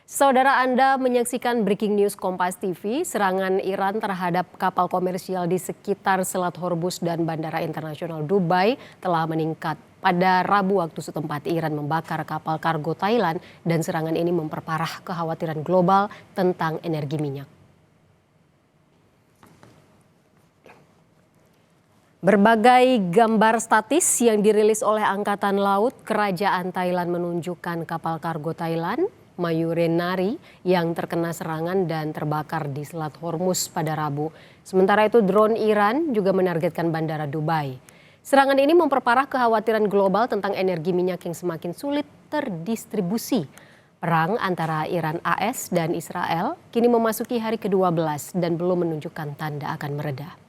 Saudara, Anda menyaksikan Breaking News Kompas TV. Serangan Iran terhadap kapal komersial di sekitar Selat Hormuz dan Bandara Internasional Dubai telah meningkat. Pada Rabu waktu setempat, Iran membakar kapal kargo Thailand dan serangan ini memperparah kekhawatiran global tentang energi minyak. Berbagai gambar statis yang dirilis oleh Angkatan Laut Kerajaan Thailand menunjukkan kapal kargo Thailand Mayurenari yang terkena serangan dan terbakar di Selat Hormuz pada Rabu. Sementara itu drone Iran juga menargetkan bandara Dubai. Serangan ini memperparah kekhawatiran global tentang energi minyak yang semakin sulit terdistribusi. Perang antara Iran AS dan Israel kini memasuki hari ke-12 dan belum menunjukkan tanda akan mereda.